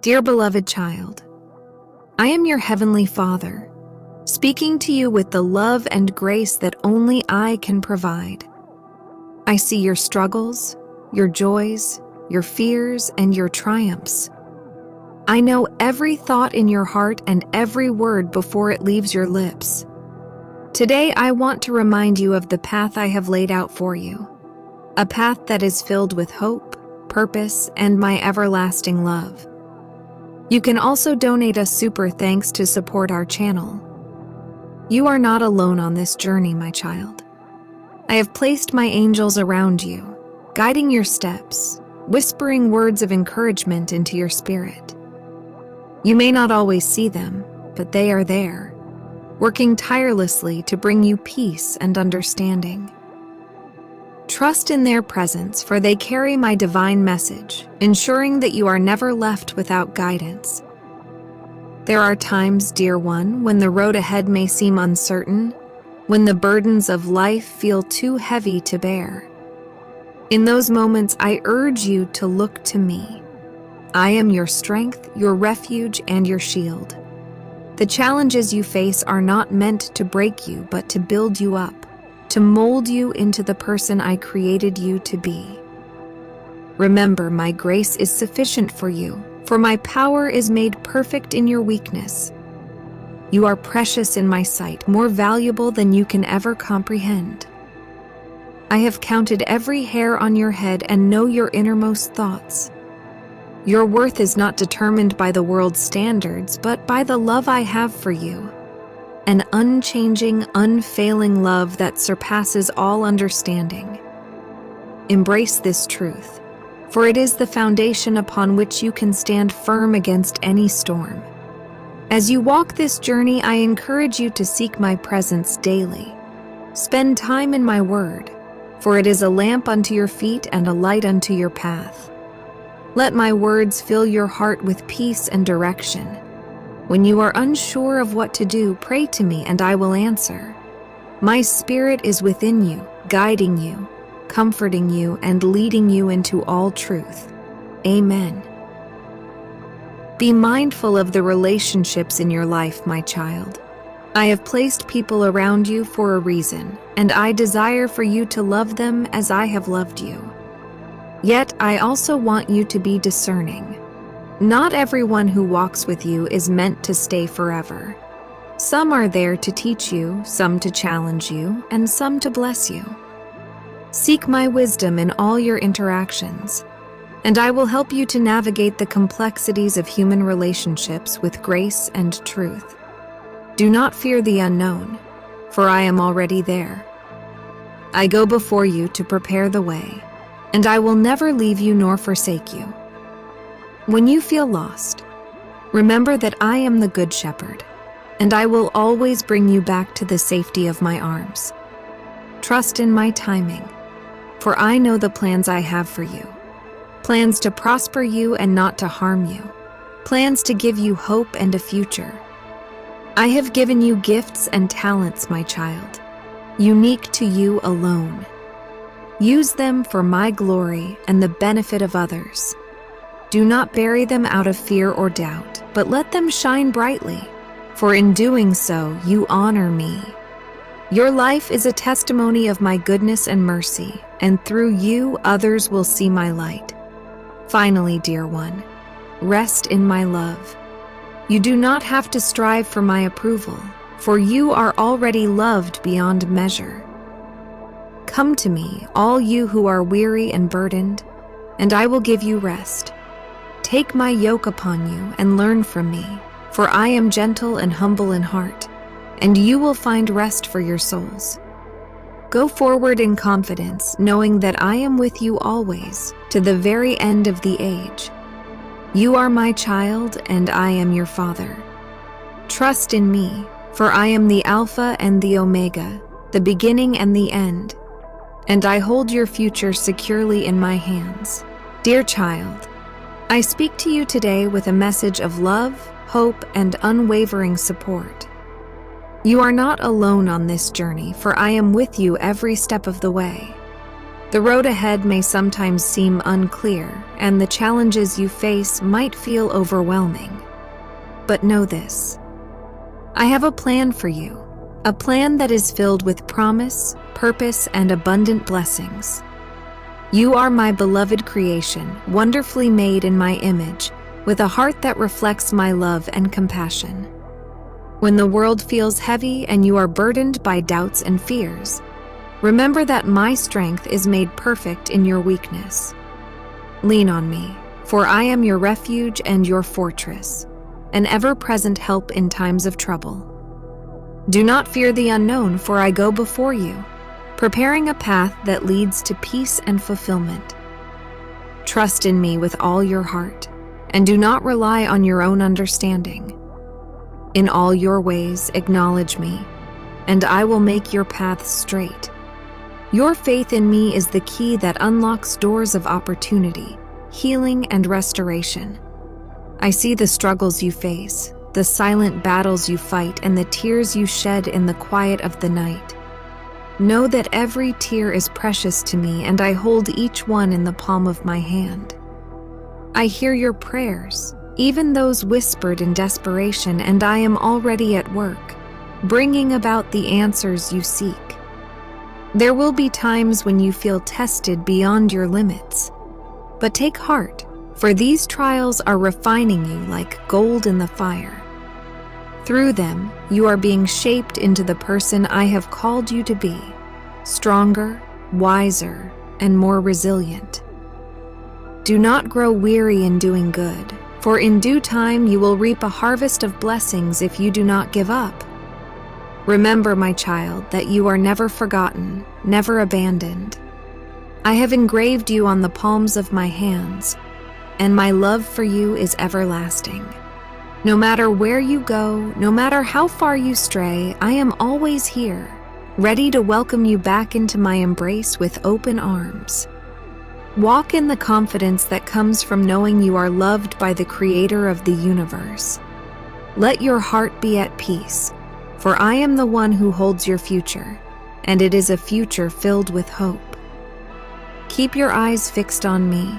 Dear beloved child, I am your Heavenly Father, speaking to you with the love and grace that only I can provide. I see your struggles, your joys, your fears, and your triumphs. I know every thought in your heart and every word before it leaves your lips. Today, I want to remind you of the path I have laid out for you, a path that is filled with hope, purpose, and my everlasting love. You can also donate a super thanks to support our channel. You are not alone on this journey, my child. I have placed my angels around you, guiding your steps, whispering words of encouragement into your spirit. You may not always see them, but they are there, working tirelessly to bring you peace and understanding. Trust in their presence, for they carry my divine message, ensuring that you are never left without guidance. There are times, dear one, when the road ahead may seem uncertain, when the burdens of life feel too heavy to bear. In those moments, I urge you to look to me. I am your strength, your refuge, and your shield. The challenges you face are not meant to break you, but to build you up, to mold you into the person I created you to be. Remember, my grace is sufficient for you, for my power is made perfect in your weakness. You are precious in my sight, more valuable than you can ever comprehend. I have counted every hair on your head and know your innermost thoughts. Your worth is not determined by the world's standards, but by the love I have for you. An unchanging, unfailing love that surpasses all understanding. Embrace this truth, for it is the foundation upon which you can stand firm against any storm. As you walk this journey, I encourage you to seek my presence daily. Spend time in my word, for it is a lamp unto your feet and a light unto your path. Let my words fill your heart with peace and direction. When you are unsure of what to do, pray to me and I will answer. My spirit is within you, guiding you, comforting you, and leading you into all truth. Amen. Be mindful of the relationships in your life, my child. I have placed people around you for a reason, and I desire for you to love them as I have loved you. Yet I also want you to be discerning. Not everyone who walks with you is meant to stay forever. Some are there to teach you, some to challenge you, and some to bless you. Seek my wisdom in all your interactions, and I will help you to navigate the complexities of human relationships with grace and truth. Do not fear the unknown, for I am already there. I go before you to prepare the way, and I will never leave you nor forsake you. When you feel lost, remember that I am the Good Shepherd, and I will always bring you back to the safety of my arms. Trust in my timing, for I know the plans I have for you. Plans to prosper you and not to harm you. Plans to give you hope and a future. I have given you gifts and talents, my child, unique to you alone. Use them for my glory and the benefit of others. Do not bury them out of fear or doubt, but let them shine brightly, for in doing so, you honor me. Your life is a testimony of my goodness and mercy, and through you, others will see my light. Finally, dear one, rest in my love. You do not have to strive for my approval, for you are already loved beyond measure. Come to me, all you who are weary and burdened, and I will give you rest. Take my yoke upon you and learn from me, for I am gentle and humble in heart, and you will find rest for your souls. Go forward in confidence, knowing that I am with you always, to the very end of the age. You are my child, and I am your father. Trust in me, for I am the Alpha and the Omega, the beginning and the end, and I hold your future securely in my hands. Dear child, I speak to you today with a message of love, hope, and unwavering support. You are not alone on this journey, for I am with you every step of the way. The road ahead may sometimes seem unclear, and the challenges you face might feel overwhelming. But know this: I have a plan for you, a plan that is filled with promise, purpose, and abundant blessings. You are my beloved creation, wonderfully made in my image, with a heart that reflects my love and compassion. When the world feels heavy and you are burdened by doubts and fears, remember that my strength is made perfect in your weakness. Lean on me, for I am your refuge and your fortress, an ever-present help in times of trouble. Do not fear the unknown, for I go before you, preparing a path that leads to peace and fulfillment. Trust in me with all your heart, and do not rely on your own understanding. In all your ways, acknowledge me, and I will make your path straight. Your faith in me is the key that unlocks doors of opportunity, healing, and restoration. I see the struggles you face, the silent battles you fight, and the tears you shed in the quiet of the night. Know that every tear is precious to me, and I hold each one in the palm of my hand. I hear your prayers, even those whispered in desperation, and I am already at work, bringing about the answers you seek. There will be times when you feel tested beyond your limits. But take heart, for these trials are refining you like gold in the fire. Through them, you are being shaped into the person I have called you to be, stronger, wiser, and more resilient. Do not grow weary in doing good, for in due time you will reap a harvest of blessings if you do not give up. Remember, my child, that you are never forgotten, never abandoned. I have engraved you on the palms of my hands, and my love for you is everlasting. No matter where you go, no matter how far you stray, I am always here, ready to welcome you back into my embrace with open arms. Walk in the confidence that comes from knowing you are loved by the Creator of the universe. Let your heart be at peace, for I am the one who holds your future, and it is a future filled with hope. Keep your eyes fixed on me,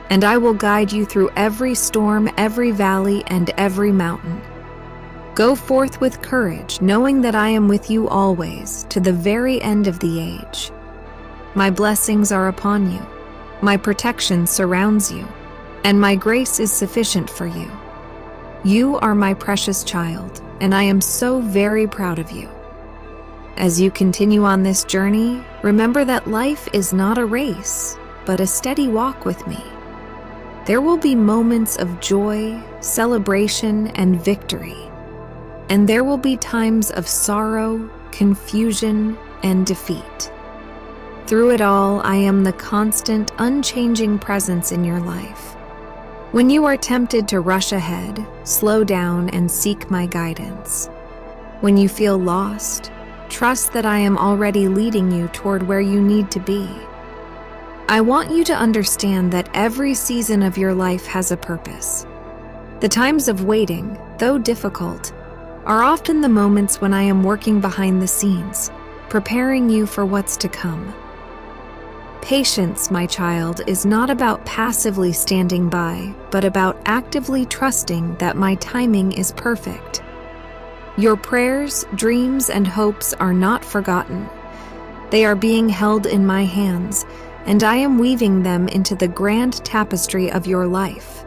and I will guide you through every storm, every valley, and every mountain. Go forth with courage, knowing that I am with you always, to the very end of the age. My blessings are upon you, my protection surrounds you, and my grace is sufficient for you. You are my precious child, and I am so very proud of you. As you continue on this journey, remember that life is not a race, but a steady walk with me. There will be moments of joy, celebration, and victory, and there will be times of sorrow, confusion, and defeat. Through it all, I am the constant, unchanging presence in your life. When you are tempted to rush ahead, slow down and seek my guidance. When you feel lost, trust that I am already leading you toward where you need to be. I want you to understand that every season of your life has a purpose. The times of waiting, though difficult, are often the moments when I am working behind the scenes, preparing you for what's to come. Patience, my child, is not about passively standing by, but about actively trusting that my timing is perfect. Your prayers, dreams, and hopes are not forgotten. They are being held in my hands, and I am weaving them into the grand tapestry of your life.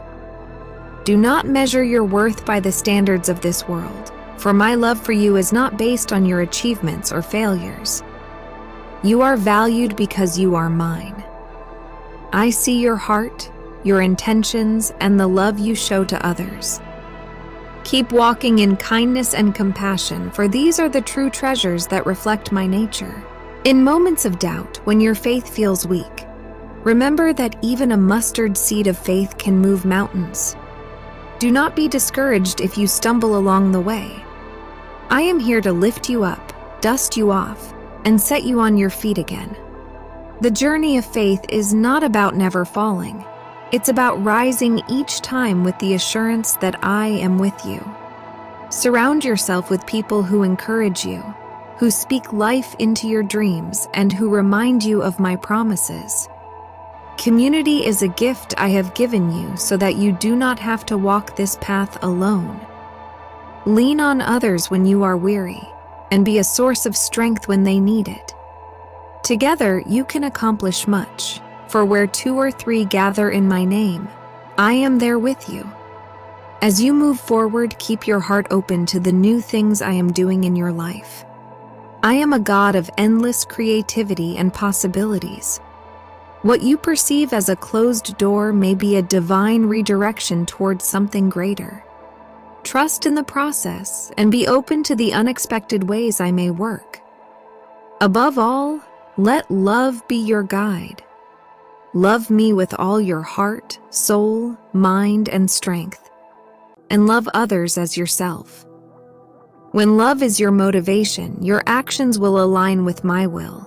Do not measure your worth by the standards of this world, for my love for you is not based on your achievements or failures. You are valued because you are mine. I see your heart, your intentions, and the love you show to others. Keep walking in kindness and compassion, for these are the true treasures that reflect my nature. In moments of doubt, when your faith feels weak, remember that even a mustard seed of faith can move mountains. Do not be discouraged if you stumble along the way. I am here to lift you up, dust you off, and set you on your feet again. The journey of faith is not about never falling. It's about rising each time with the assurance that I am with you. Surround yourself with people who encourage you, who speak life into your dreams and who remind you of my promises. Community is a gift I have given you so that you do not have to walk this path alone. Lean on others when you are weary, and be a source of strength when they need it. Together, you can accomplish much, for where 2 or 3 gather in my name, I am there with you. As you move forward, keep your heart open to the new things I am doing in your life. I am a God of endless creativity and possibilities. What you perceive as a closed door may be a divine redirection towards something greater. Trust in the process and be open to the unexpected ways I may work. Above all, let love be your guide. Love me with all your heart, soul, mind, and strength, and love others as yourself. When love is your motivation, your actions will align with my will.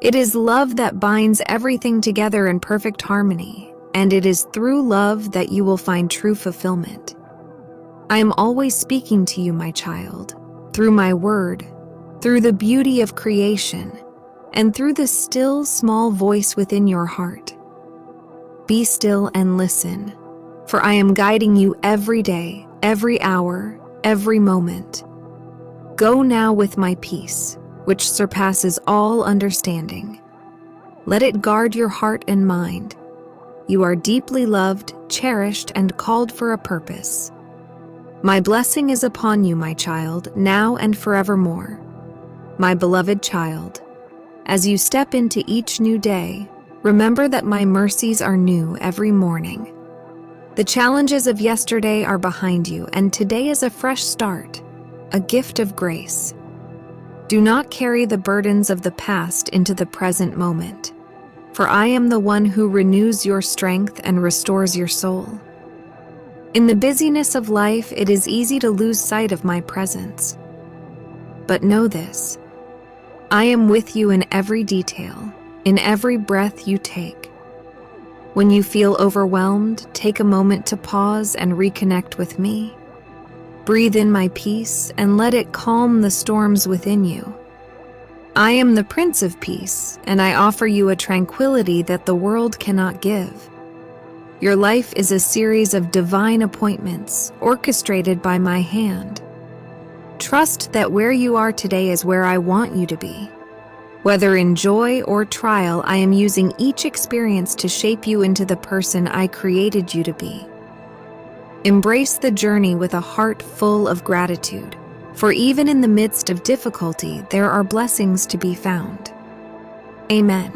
It is love that binds everything together in perfect harmony, and it is through love that you will find true fulfillment. I am always speaking to you, my child, through my word, through the beauty of creation, and through the still, small voice within your heart. Be still and listen, for I am guiding you every day, every hour, every moment. Go now with my peace, which surpasses all understanding. Let it guard your heart and mind. You are deeply loved, cherished, and called for a purpose. My blessing is upon you, my child, now and forevermore. My beloved child, as you step into each new day, remember that my mercies are new every morning. The challenges of yesterday are behind you, and today is a fresh start, a gift of grace. Do not carry the burdens of the past into the present moment, for I am the one who renews your strength and restores your soul. In the busyness of life, it is easy to lose sight of my presence. But know this, I am with you in every detail, in every breath you take. When you feel overwhelmed, take a moment to pause and reconnect with me. Breathe in my peace and let it calm the storms within you. I am the Prince of Peace, and I offer you a tranquility that the world cannot give. Your life is a series of divine appointments orchestrated by my hand. Trust that where you are today is where I want you to be. Whether in joy or trial, I am using each experience to shape you into the person I created you to be. Embrace the journey with a heart full of gratitude, for even in the midst of difficulty, there are blessings to be found. Amen.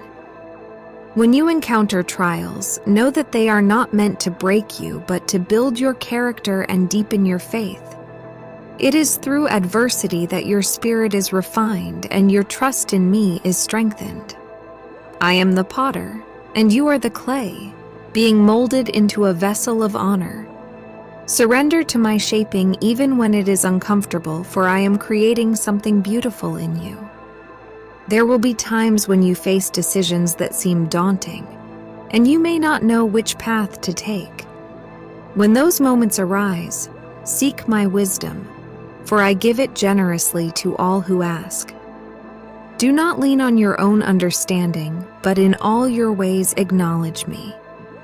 When you encounter trials, know that they are not meant to break you, but to build your character and deepen your faith. It is through adversity that your spirit is refined and your trust in me is strengthened. I am the potter, and you are the clay, being molded into a vessel of honor. Surrender to my shaping even when it is uncomfortable, for I am creating something beautiful in you. There will be times when you face decisions that seem daunting, and you may not know which path to take. When those moments arise, seek my wisdom, for I give it generously to all who ask. Do not lean on your own understanding, but in all your ways acknowledge me,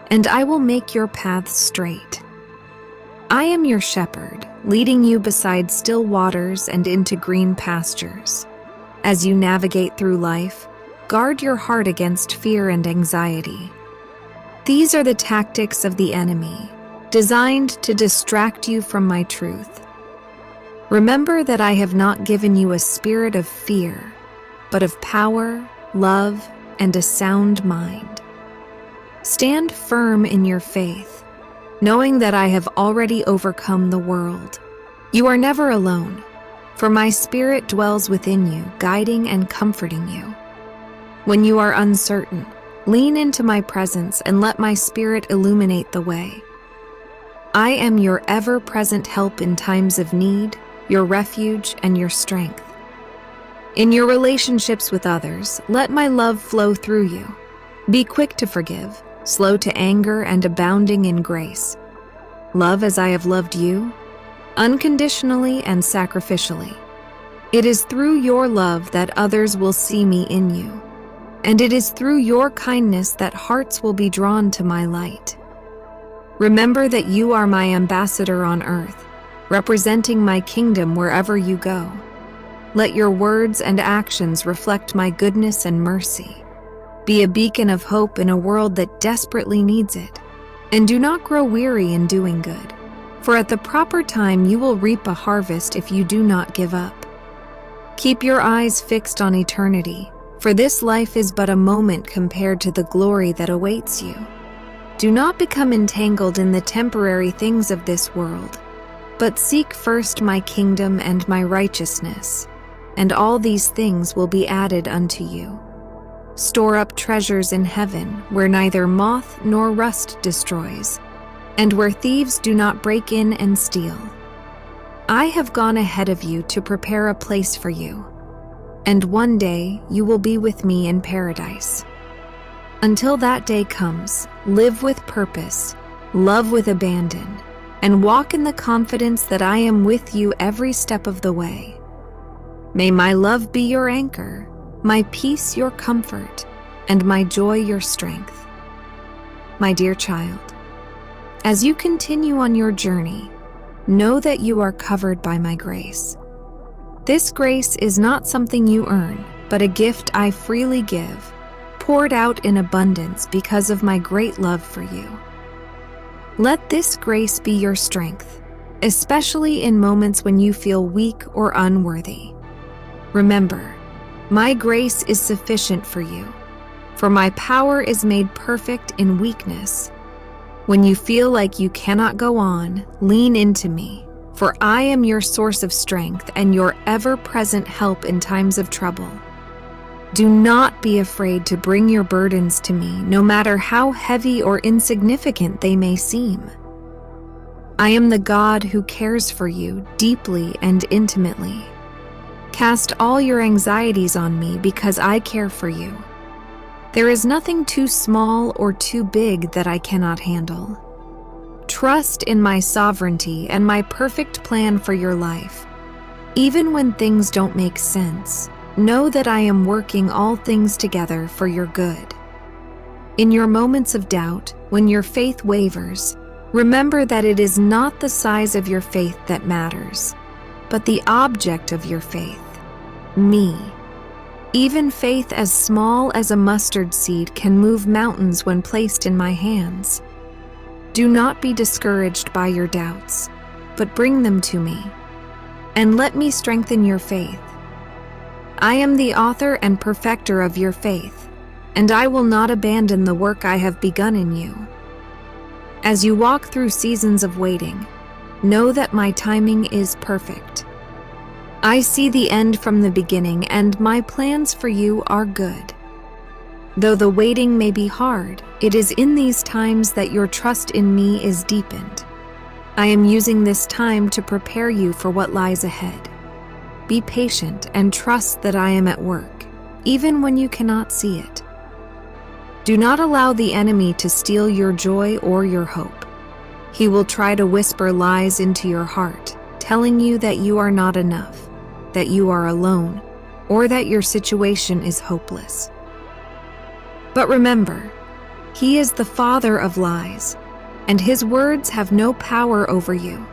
and I will make your paths straight. I am your shepherd, leading you beside still waters and into green pastures. As you navigate through life, guard your heart against fear and anxiety. These are the tactics of the enemy, designed to distract you from my truth. Remember that I have not given you a spirit of fear, but of power, love, and a sound mind. Stand firm in your faith, knowing that I have already overcome the world. You are never alone, for my spirit dwells within you, guiding and comforting you. When you are uncertain, lean into my presence and let my spirit illuminate the way. I am your ever-present help in times of need, your refuge, and your strength. In your relationships with others, let my love flow through you. Be quick to forgive, slow to anger, and abounding in grace. Love as I have loved you, unconditionally and sacrificially. It is through your love that others will see me in you, and it is through your kindness that hearts will be drawn to my light. Remember that you are my ambassador on earth, representing my kingdom wherever you go. Let your words and actions reflect my goodness and mercy. Be a beacon of hope in a world that desperately needs it. And do not grow weary in doing good, for at the proper time you will reap a harvest if you do not give up. Keep your eyes fixed on eternity, for this life is but a moment compared to the glory that awaits you. Do not become entangled in the temporary things of this world, but seek first my kingdom and my righteousness, and all these things will be added unto you. Store up treasures in heaven, where neither moth nor rust destroys, and where thieves do not break in and steal. I have gone ahead of you to prepare a place for you, and one day you will be with me in paradise. Until that day comes, live with purpose, love with abandon, and walk in the confidence that I am with you every step of the way. May my love be your anchor, my peace your comfort, and my joy your strength. My dear child, as you continue on your journey, know that you are covered by my grace. This grace is not something you earn, but a gift I freely give, poured out in abundance because of my great love for you. Let this grace be your strength, especially in moments when you feel weak or unworthy. Remember, my grace is sufficient for you, for my power is made perfect in weakness. When you feel like you cannot go on, lean into me, for I am your source of strength and your ever-present help in times of trouble. Do not be afraid to bring your burdens to me, no matter how heavy or insignificant they may seem. I am the God who cares for you deeply and intimately. Cast all your anxieties on me because I care for you. There is nothing too small or too big that I cannot handle. Trust in my sovereignty and my perfect plan for your life. Even when things don't make sense, know that I am working all things together for your good. In your moments of doubt, when your faith wavers, remember that it is not the size of your faith that matters, but the object of your faith, me. Even faith as small as a mustard seed can move mountains when placed in my hands. Do not be discouraged by your doubts, but bring them to me, and let me strengthen your faith. I am the author and perfecter of your faith, and I will not abandon the work I have begun in you. As you walk through seasons of waiting, know that my timing is perfect. I see the end from the beginning, and my plans for you are good. Though the waiting may be hard, it is in these times that your trust in me is deepened. I am using this time to prepare you for what lies ahead. Be patient and trust that I am at work, even when you cannot see it. Do not allow the enemy to steal your joy or your hope. He will try to whisper lies into your heart, telling you that you are not enough, that you are alone, or that your situation is hopeless. But remember, he is the father of lies, and his words have no power over you.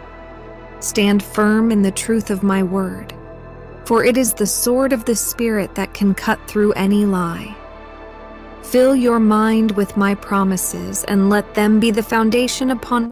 Stand firm in the truth of my word, for it is the sword of the Spirit that can cut through any lie. Fill your mind with my promises and let them be the foundation upon